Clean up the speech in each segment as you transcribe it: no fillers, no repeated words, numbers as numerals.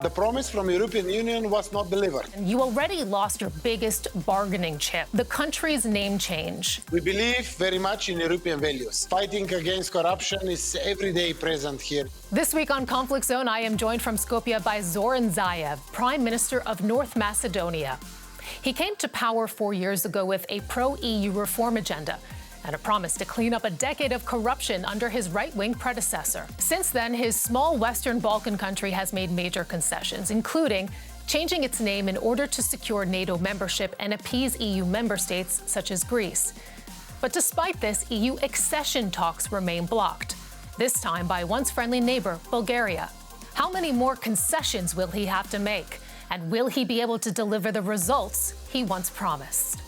The promise from the European Union was not delivered. You already lost your biggest bargaining chip, the country's name change. We believe very much in European values. Fighting against corruption is every day present here. This week on Conflict Zone, I am joined from Skopje by Zoran Zaev, Prime Minister of North Macedonia. He came to power 4 years ago with a pro-EU reform agenda and a promise to clean up a decade of corruption under his right-wing predecessor. Since then, his small Western Balkan country has made major concessions, including changing its name in order to secure NATO membership and appease EU member states such as Greece. But despite this, EU accession talks remain blocked, this time by once friendly neighbor, Bulgaria. How many more concessions will he have to make? And will he be able to deliver the results he once promised?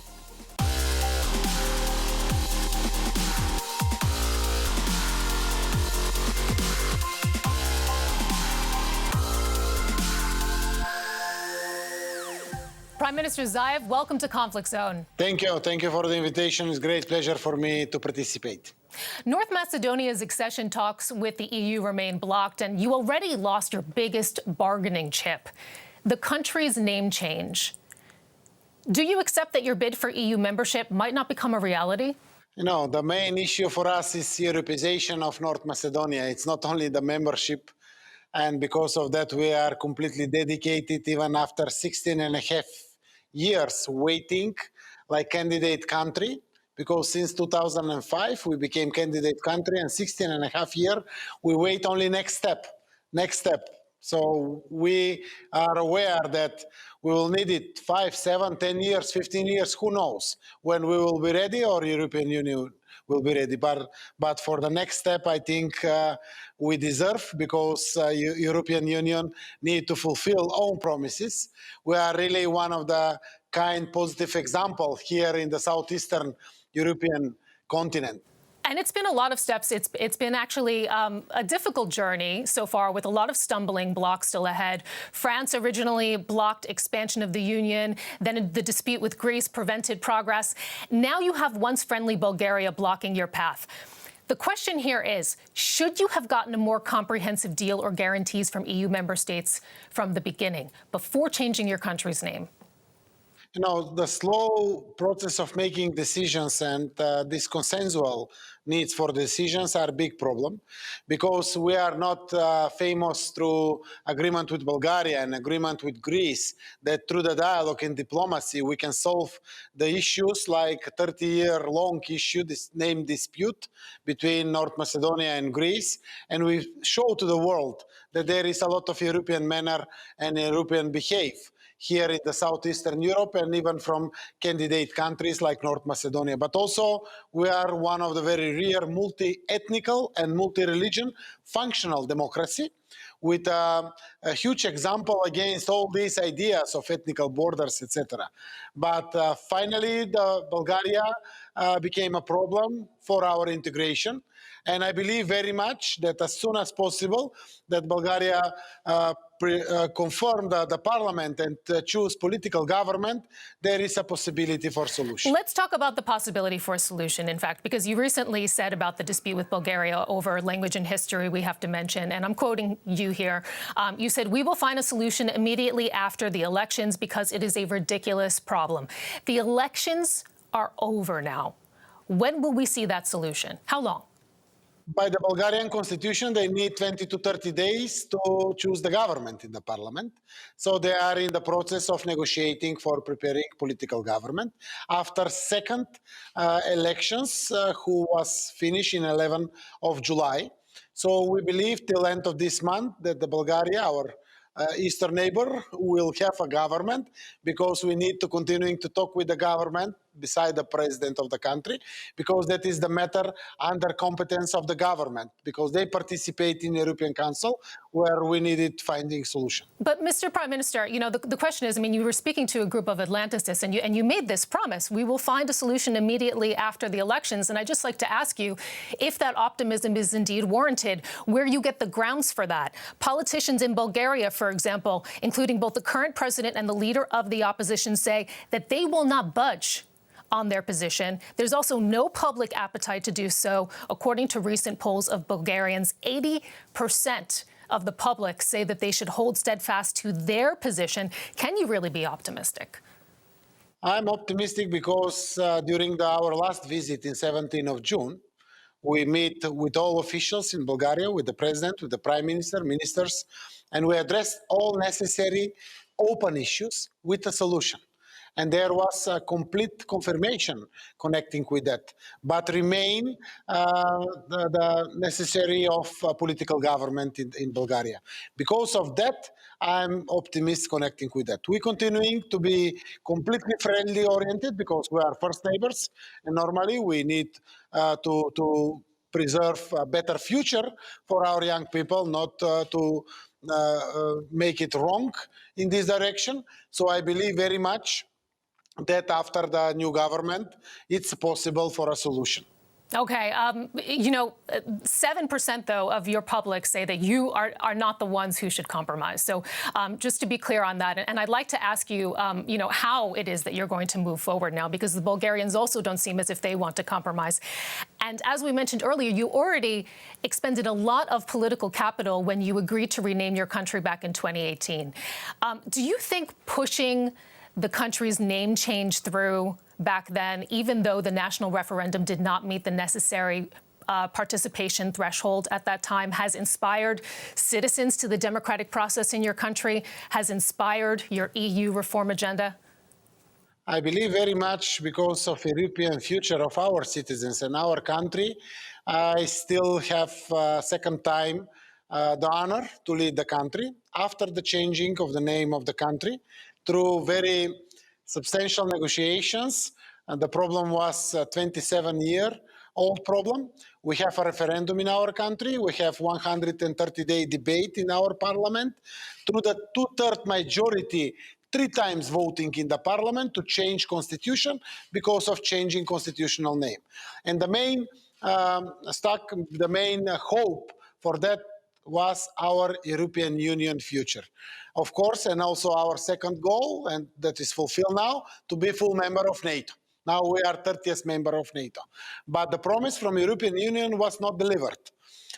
Prime Minister Zaev, welcome to Conflict Zone. Thank you. Thank you for the invitation. It's a great pleasure for me to participate. North Macedonia's accession talks with the EU remain blocked, and you already lost your biggest bargaining chip, the country's name change. Do you accept that your bid for EU membership might not become a reality? You know, the main issue for us is Europeization of North Macedonia. It's not only the membership, and because of that, we are completely dedicated even after 16 and a half years waiting like candidate country, because since 2005 we became candidate country, and 16 and a half years we wait only next step. So we are aware that we will need it 5, 7, 10 years, 15 years, who knows when we will be ready, or European Union will be ready. But for the next step, I think we deserve, because European Union need to fulfill own promises. We are really one of the kind positive example here in the southeastern European continent. And it's been a lot of steps. It's been actually a difficult journey so far, with a lot of stumbling blocks still ahead. France originally blocked expansion of the Union. Then the dispute with Greece prevented progress. Now you have once friendly Bulgaria blocking your path. The question here is, should you have gotten a more comprehensive deal or guarantees from EU member states from the beginning, before changing your country's name? You know, the slow process of making decisions and this consensual needs for decisions are a big problem, because we are not famous through agreement with Bulgaria and agreement with Greece, that through the dialogue and diplomacy we can solve the issues, like a 30-year-long issue, this name dispute between North Macedonia and Greece. And we show to the world that there is a lot of European manner and European behavior here in the southeastern Europe, and even from candidate countries like North Macedonia. But also, we are one of the very rare multi-ethnical and multi-religion functional democracy, with a huge example against all these ideas of ethnical borders, etc. But finally, Bulgaria became a problem for our integration. And I believe very much that as soon as possible, that Bulgaria confirm the parliament and choose political government, there is a possibility for solution. Let's talk about the possibility for a solution, in fact, because you recently said about the dispute with Bulgaria over language and history, we have to mention, and I'm quoting you here, you said, "We will find a solution immediately after the elections because it is a ridiculous problem." The elections are over now. When will we see that solution? How long? By the Bulgarian constitution, they need 20 to 30 days to choose the government in the parliament. So they are in the process of negotiating for preparing political government. After second elections, who was finished in 11th of July. So we believe till end of this month that the Bulgaria, our eastern neighbor, will have a government, because we need to continuing to talk with the government beside the president of the country, because that is the matter under competence of the government, because they participate in the European Council, where we needed finding solution. But Mr. Prime Minister, you know, the question is, I mean, you were speaking to a group of Atlanticists, and you made this promise: we will find a solution immediately after the elections. And I'd just like to ask you if that optimism is indeed warranted, where you get the grounds for that. Politicians in Bulgaria, for example, including both the current president and the leader of the opposition, say that they will not budge on their position. There's also no public appetite to do so. According to recent polls of Bulgarians, 80% of the public say that they should hold steadfast to their position. Can you really be optimistic? I'm optimistic because during our last visit in 17th of June, we meet with all officials in Bulgaria, with the president, with the prime minister, ministers, and we addressed all necessary open issues with a solution. And there was a complete confirmation connecting with that, but remain the necessary of political government in Bulgaria. Because of that, I'm optimistic connecting with that. We're continuing to be completely friendly oriented because we are first neighbors, and normally we need to preserve a better future for our young people, not to make it wrong in this direction. So I believe very much that after the new government, it's possible for a solution. Okay. 7%, though, of your public say that you are not the ones who should compromise. So just to be clear on that, and I'd like to ask you, how it is that you're going to move forward now, because the Bulgarians also don't seem as if they want to compromise. And as we mentioned earlier, you already expended a lot of political capital when you agreed to rename your country back in 2018. Do you think pushing the country's name change through back then, even though the national referendum did not meet the necessary participation threshold at that time, has inspired citizens to the democratic process in your country, has inspired your EU reform agenda? I believe very much because of the European future of our citizens and our country, I still have second time the honor to lead the country after the changing of the name of the country through very substantial negotiations. And the problem was a 27-year-old problem. We have a referendum in our country. We have 130-day debate in our parliament. Through the two-thirds majority, 3 times voting in the parliament to change constitution because of changing constitutional name. And the main hope for that was our European Union future. Of course, and also our second goal, and that is fulfilled now, to be full member of NATO. Now we are 30th member of NATO. But the promise from European Union was not delivered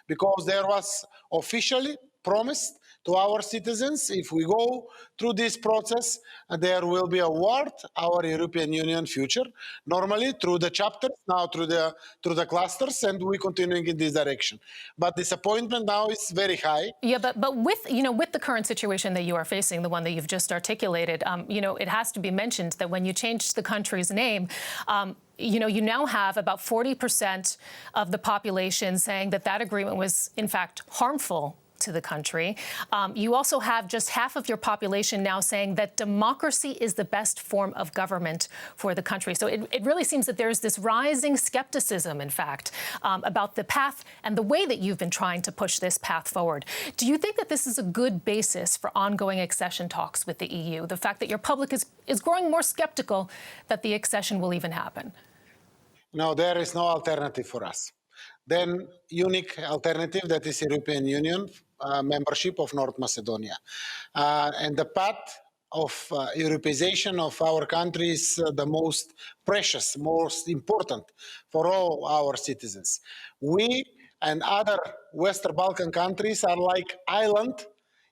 because there was officially promised to our citizens, if we go through this process, there will be award our European Union future, normally through the chapters, now through the clusters, and we're continuing in this direction. But disappointment now is very high. Yeah, but with the current situation that you are facing, the one that you've just articulated, it has to be mentioned that when you changed the country's name, you now have about 40% of the population saying that that agreement was, in fact, harmful to the country. You also have just half of your population now saying that democracy is the best form of government for the country. So it really seems that there's this rising skepticism, in fact, about the path and the way that you've been trying to push this path forward. Do you think that this is a good basis for ongoing accession talks with the EU, the fact that your public is growing more skeptical that the accession will even happen? No, there is no alternative for us. Then unique alternative, that is European Union membership of North Macedonia. And the path of Europeization of our country is the most precious, most important for all our citizens. We and other Western Balkan countries are like island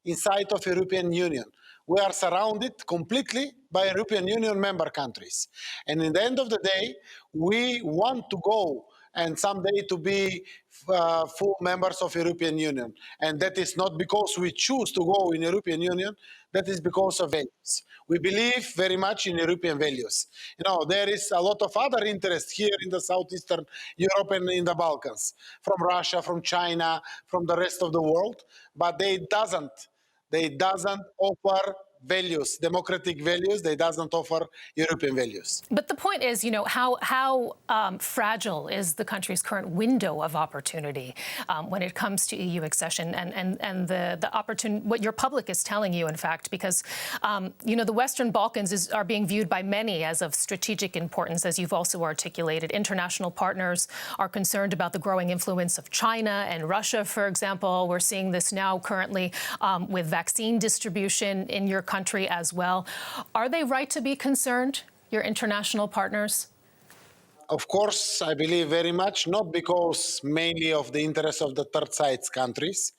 inside of European Union. We are surrounded completely by European Union member countries. And in the end of the day, we want to go and someday to be full members of European Union. And that is not because we choose to go in European Union, that is because of values. We believe very much in European values. There is a lot of other interest here in the Southeastern Europe and in the Balkans, from Russia, from China, from the rest of the world, but they doesn't offer values, democratic values. They doesn't offer European values. But the point is, how fragile is the country's current window of opportunity when it comes to EU accession and the opportunity, what your public is telling you, in fact, because, the Western Balkans are being viewed by many as of strategic importance, as you've also articulated. International partners are concerned about the growing influence of China and Russia, for example. We're seeing this now currently with vaccine distribution in your country as well. Are they right to be concerned, your international partners? Of course, I believe very much, not because mainly of the interest of the third sides countries,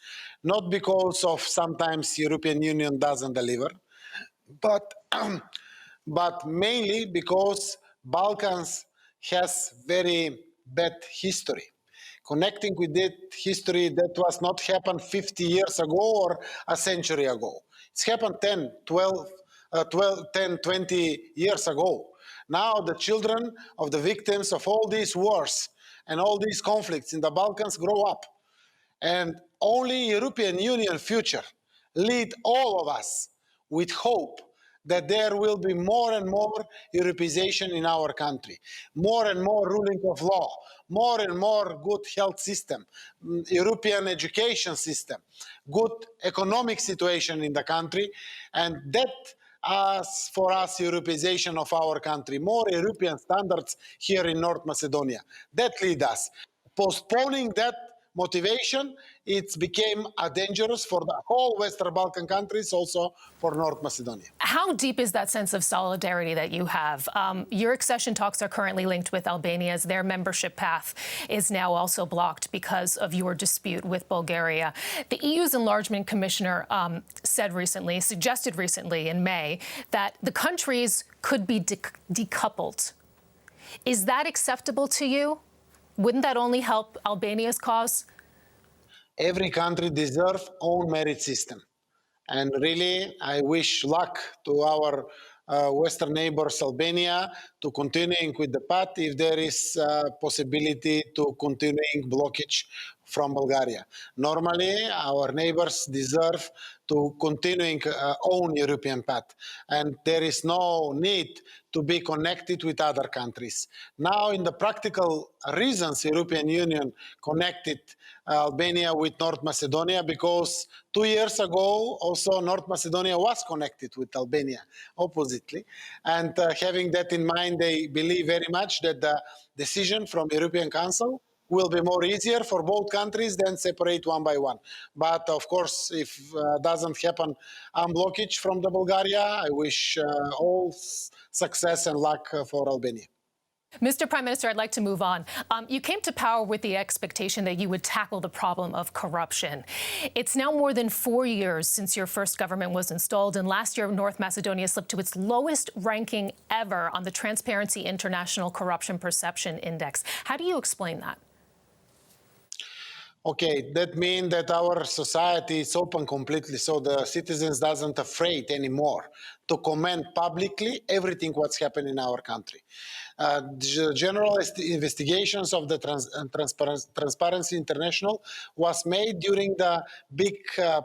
not because of sometimes European Union doesn't deliver, but but mainly because Balkans has very bad history. Connecting with that history that was not happened 50 years ago or a century ago. It's happened 10, 12, 10, 20 years ago. Now the children of the victims of all these wars and all these conflicts in the Balkans grow up. And only European Union future lead all of us with hope that there will be more and more Europeization in our country, more and more ruling of law, more and more good health system, European education system, good economic situation in the country, and that as for us Europeization of our country, more European standards here in North Macedonia. That lead us. Postponing that motivation, it became dangerous for the whole Western Balkan countries, also for North Macedonia. How deep is that sense of solidarity that you have? Your accession talks are currently linked with Albania, as their membership path is now also blocked because of your dispute with Bulgaria. The EU's enlargement commissioner suggested recently in May that the countries could be decoupled. Is that acceptable to you? Wouldn't that only help Albania's cause? Every country deserves own merit system. And really, I wish luck to our Western neighbors, Albania, to continuing with the path if there is possibility to continuing blockage from Bulgaria. Normally, our neighbors deserve to continuing own European path, and there is no need to be connected with other countries. Now, in the practical reasons, European Union connected Albania with North Macedonia, because 2 years ago, also North Macedonia was connected with Albania, oppositely. And having that in mind, they believe very much that the decision from European Council will be more easier for both countries than separate one by one. But of course, if doesn't happen unblockage from the Bulgaria, I wish all success and luck for Albania. Mr. Prime Minister, I'd like to move on. You came to power with the expectation that you would tackle the problem of corruption. It's now more than 4 years since your first government was installed, and last year North Macedonia slipped to its lowest ranking ever on the Transparency International Corruption Perception Index. How do you explain that? Okay, that means that our society is open completely, so the citizens doesn't afraid anymore to comment publicly everything what's happening in our country. General investigations of the Transparency International was made during the big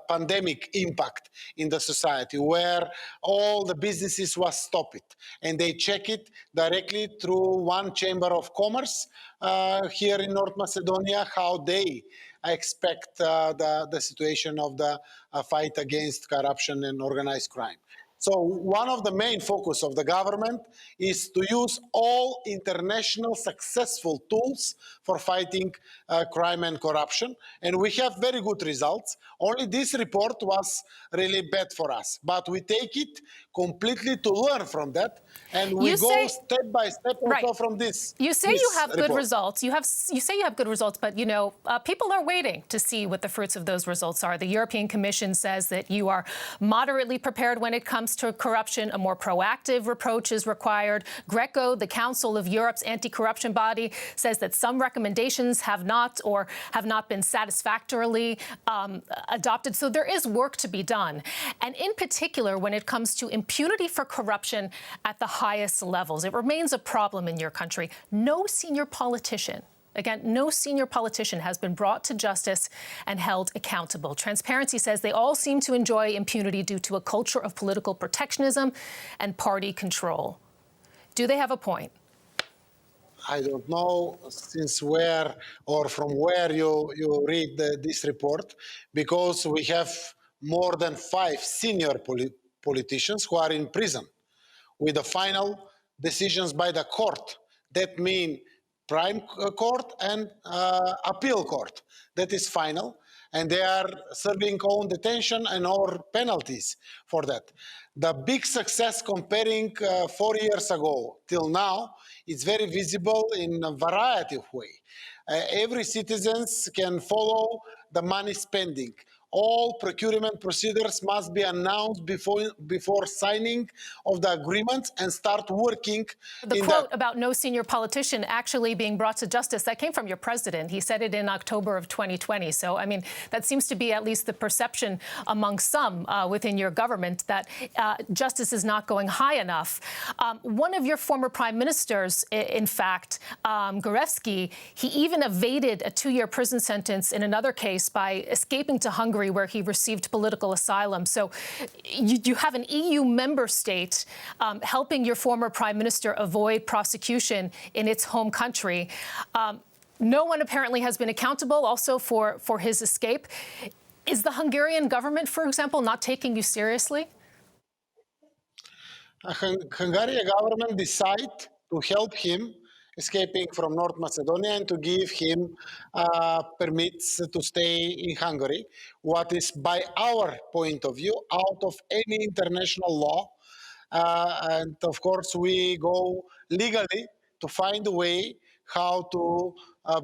pandemic impact in the society, where all the businesses was stopped, and they check it directly through one chamber of commerce here in North Macedonia, how they expect the situation of the fight against corruption and organized crime. So one of the main focus of the government is to use all international successful tools for fighting crime and corruption. And we have very good results. Only this report was really bad for us. But we take it completely to learn from that. And we go step by step also from this. You say you have good results. You say you have good results, but people are waiting to see what the fruits of those results are. The European Commission says that you are moderately prepared when it comes to corruption. A more proactive approach is required. Greco, the Council of Europe's anti-corruption body, says that some recommendations have not been satisfactorily adopted. So there is work to be done. And in particular, when it comes to impunity for corruption at the highest levels, it remains a problem in your country. No senior politician has been brought to justice and held accountable. Transparency says they all seem to enjoy impunity due to a culture of political protectionism and party control. Do they have a point? I don't know since where or from where you read this report, because we have more than 5 senior politicians who are in prison with the final decisions by the court. That means Prime Court and Appeal Court. That is final. and they are serving own detention and or penalties for that. The big success comparing 4 years ago till now is very visible in a variety of ways. Every citizens can follow the money spending. All procurement procedures must be announced before signing of the agreement and start working. The quote about no senior politician actually being brought to justice, that came from your president. He said it in October of 2020. So, I mean, that seems to be at least the perception among some within your government that justice is not going high enough. One of your former prime ministers, in fact, Gruevski, he even evaded a 2-year prison sentence in another case by escaping to Hungary, where he received political asylum. So you have an EU member state helping your former prime minister avoid prosecution in its home country. No one apparently has been accountable also for his escape. Is the Hungarian government, for example, not taking you seriously? Hungarian government decide to help him escaping from North Macedonia and to give him permits to stay in Hungary, what is, by our point of view, out of any international law. And of course, we go legally to find a way how to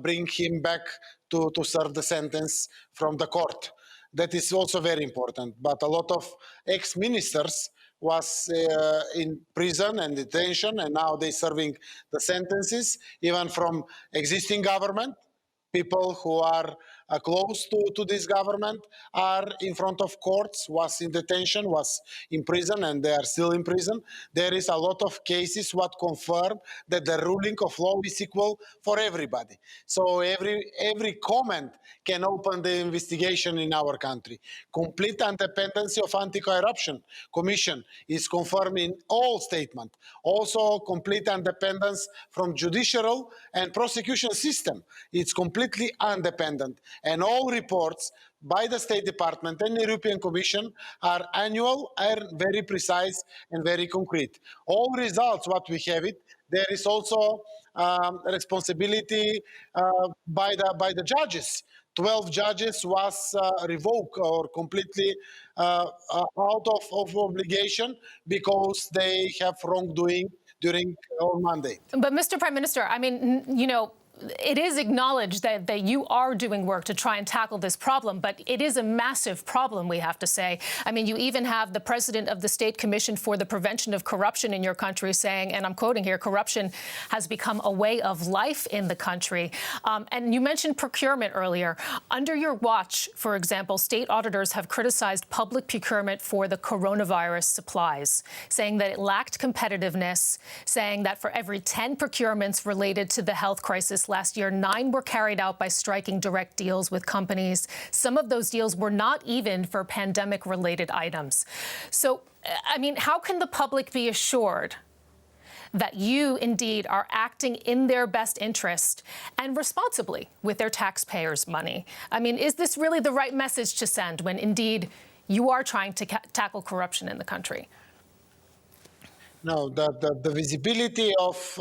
bring him back to serve the sentence from the court. That is also very important. But a lot of ex-ministers was in prison and detention, and now they're serving the sentences, even from existing government. People who are close to this government are in front of courts, was in detention, was in prison, and they are still in prison. There is a lot of cases what confirm that the ruling of law is equal for everybody. So every comment can open the investigation in our country. Complete independence of Anti-Corruption Commission is confirmed in all statements. Also, complete independence from judicial and prosecution system. It's completely independent. And all reports by the State Department and the European Commission are annual, are very precise and very concrete. All results, what we have it, there is also responsibility by the judges. 12 judges was revoked or completely out of obligation because they have wrongdoing during our mandate. But Mr. Prime Minister, I mean, you know, it is acknowledged that you are doing work to try and tackle this problem, but it is a massive problem, we have to say. I mean, you even have the president of the State Commission for the Prevention of Corruption in your country saying, and I'm quoting here, corruption has become a way of life in the country. And you mentioned procurement earlier. Under your watch, for example, state auditors have criticized public procurement for the coronavirus supplies, saying that it lacked competitiveness, saying that for every 10 procurements related to the health crisis last year, 9 were carried out by striking direct deals with companies. Some of those deals were not even for pandemic-related items. So, I mean, how can the public be assured that you indeed are acting in their best interest and responsibly with their taxpayers' money? I mean, is this really the right message to send when indeed you are trying to tackle corruption in the country? No, the visibility of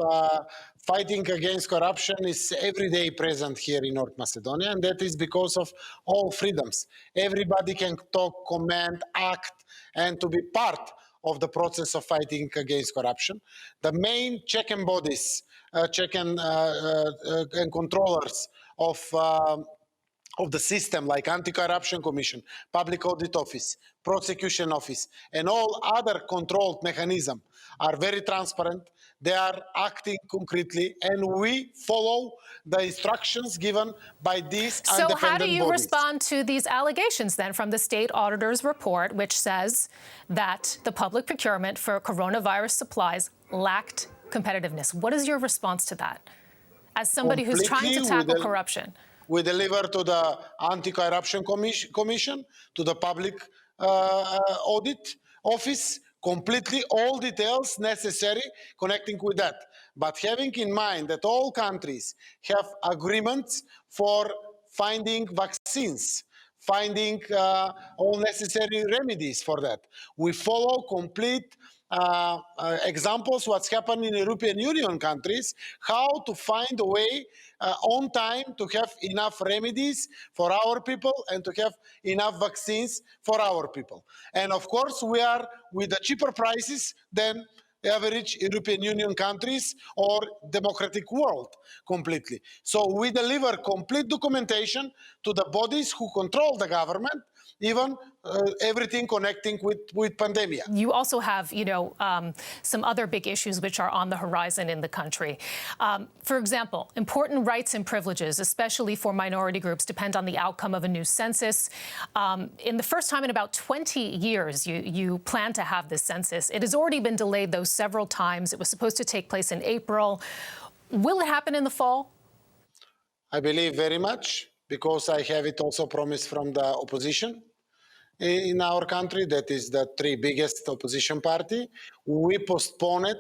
fighting against corruption is every day present here in North Macedonia, and that is because of all freedoms. Everybody can talk, comment, act, and to be part of the process of fighting against corruption. The main check and bodies, check and controllers of the system, like Anti-Corruption Commission, Public Audit Office, Prosecution Office, and all other controlled mechanisms are very transparent. They are acting concretely, and we follow the instructions given by these independent bodies. So how do you respond to these allegations then from the state auditor's report, which says that the public procurement for coronavirus supplies lacked competitiveness? What is your response to that as somebody who's trying to tackle corruption? We deliver to the Anti-Corruption Commission, to the Public Audit Office, completely all details necessary connecting with that. But having in mind that all countries have agreements for finding vaccines, finding all necessary remedies for that, we follow complete examples what's happened in European Union countries, how to find a way on time to have enough remedies for our people and to have enough vaccines for our people. And of course, we are with the cheaper prices than average European Union countries or democratic world completely. So we deliver complete documentation to the bodies who control the government, even everything connecting with pandemic. You also have, some other big issues which are on the horizon in the country. For example, important rights and privileges, especially for minority groups, depend on the outcome of a new census. In the first time in about 20 years, you plan to have this census. It has already been delayed, though, several times. It was supposed to take place in April. Will it happen in the fall? I believe very much, because I have it also promised from the opposition in our country, that is the three biggest opposition party. We postponed it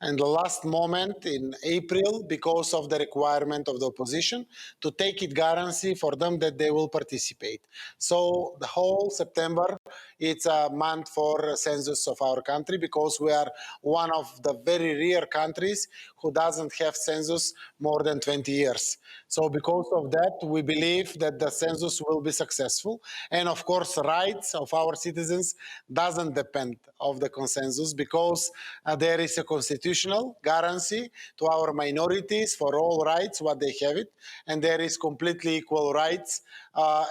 in the last moment in April because of the requirement of the opposition to take it guarantee for them that they will participate. So the whole September, it's a month for census of our country, because we are one of the very rare countries who doesn't have census more than 20 years. So because of that, we believe that the census will be successful. And of course, rights of our citizens doesn't depend of the consensus, because there is a constitutional guarantee to our minorities for all rights, what they have it, and there is completely equal rights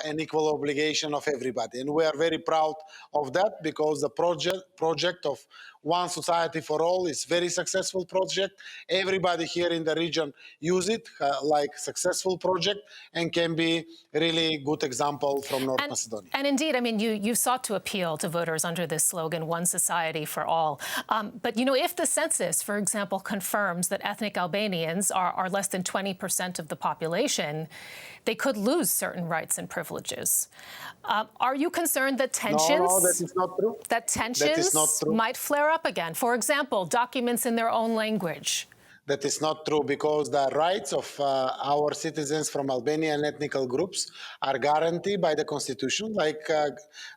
and equal obligation of everybody. And we are very proud of that, because the project of One Society for All is very successful project. Everybody here in the region use it like successful project, and can be really good example from North Macedonia. And indeed, I mean, you sought to appeal to voters under this slogan, One Society for All. But, if the census, for example, confirms that ethnic Albanians are less than 20% of the population, they could lose certain rights and privileges. Are you concerned that tensions? No, that is not true. That tensions might flare up again? For example, documents in their own language. That is not true, because the rights of our citizens from Albanian ethnical groups are guaranteed by the constitution, like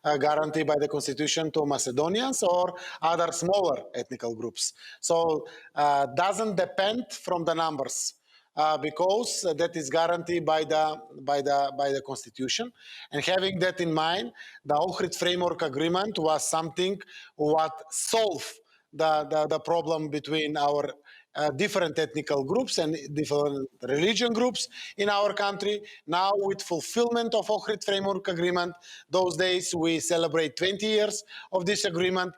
guaranteed by the constitution to Macedonians or other smaller ethnical groups. So doesn't depend from the numbers. Because that is guaranteed by the constitution. And having that in mind, the Ohrid Framework Agreement was something what solved the problem between our different ethnical groups and different religion groups in our country. Now, with fulfillment of Ohrid Framework Agreement, those days we celebrate 20 years of this agreement.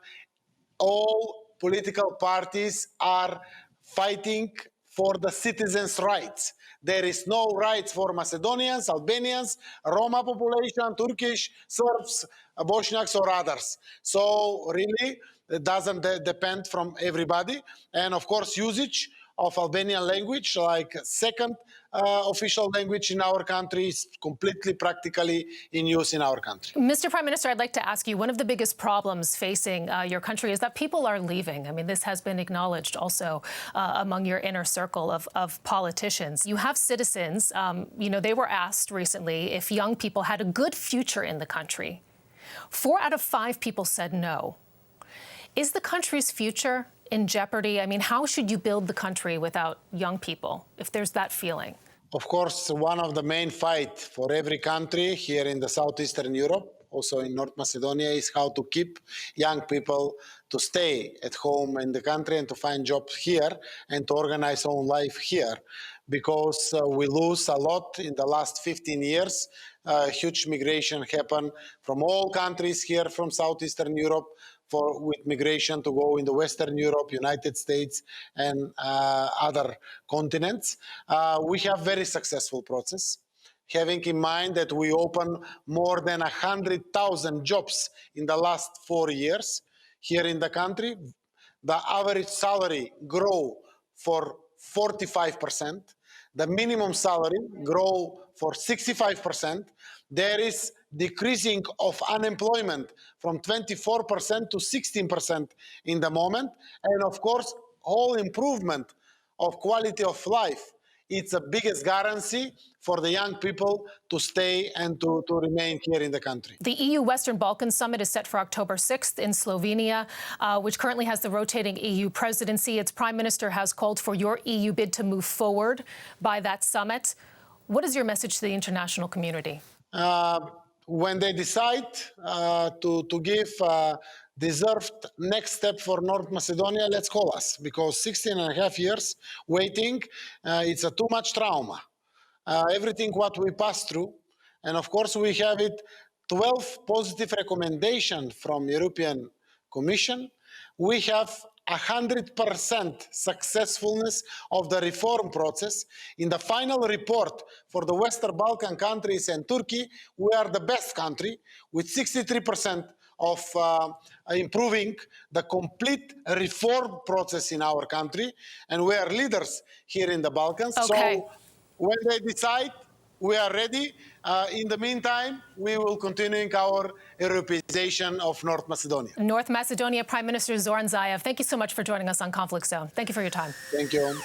All political parties are fighting for the citizens' rights. There is no rights for Macedonians, Albanians, Roma population, Turkish, Serbs, Bosniaks, or others. So really, it doesn't depend from everybody. And of course, usage of Albanian language, like second official language in our country, is completely practically in use in our country. Mr. Prime Minister, I'd like to ask you, one of the biggest problems facing your country is that people are leaving. I mean, this has been acknowledged also among your inner circle of politicians. You have citizens, they were asked recently if young people had a good future in the country. 4 out of 5 people said no. Is the country's future in jeopardy? I mean, how should you build the country without young people, if there's that feeling? Of course, one of the main fight for every country here in the southeastern Europe, also in North Macedonia, is how to keep young people to stay at home in the country and to find jobs here and to organize own life here. Because we lose a lot in the last 15 years. Huge migration happened from all countries here from southeastern Europe, with migration to go into Western Europe, United States, and other continents. We have very successful process, having in mind that we opened more than 100,000 jobs in the last 4 years here in the country. The average salary grow for 45%. The minimum salary grow for 65%. There is decreasing of unemployment from 24% to 16% in the moment. And of course, whole improvement of quality of life it's the biggest guarantee for the young people to stay and to remain here in the country. The EU Western Balkans Summit is set for October 6th in Slovenia, which currently has the rotating EU presidency. Its prime minister has called for your EU bid to move forward by that summit. What is your message to the international community? When they decide to give deserved next step for North Macedonia, let's call us, because 16 and a half years waiting, it's a too much trauma. Everything what we pass through, and of course we have 12 positive recommendations from European Commission. We have 100% successfulness of the reform process. In the final report for the Western Balkan countries and Turkey, we are the best country with 63% of improving the complete reform process in our country, and we are leaders here in the Balkans. Okay. So when they decide, we are ready. In the meantime, we will continue our Europeization of North Macedonia. North Macedonia Prime Minister Zoran Zaev, thank you so much for joining us on Conflict Zone. Thank you for your time. Thank you.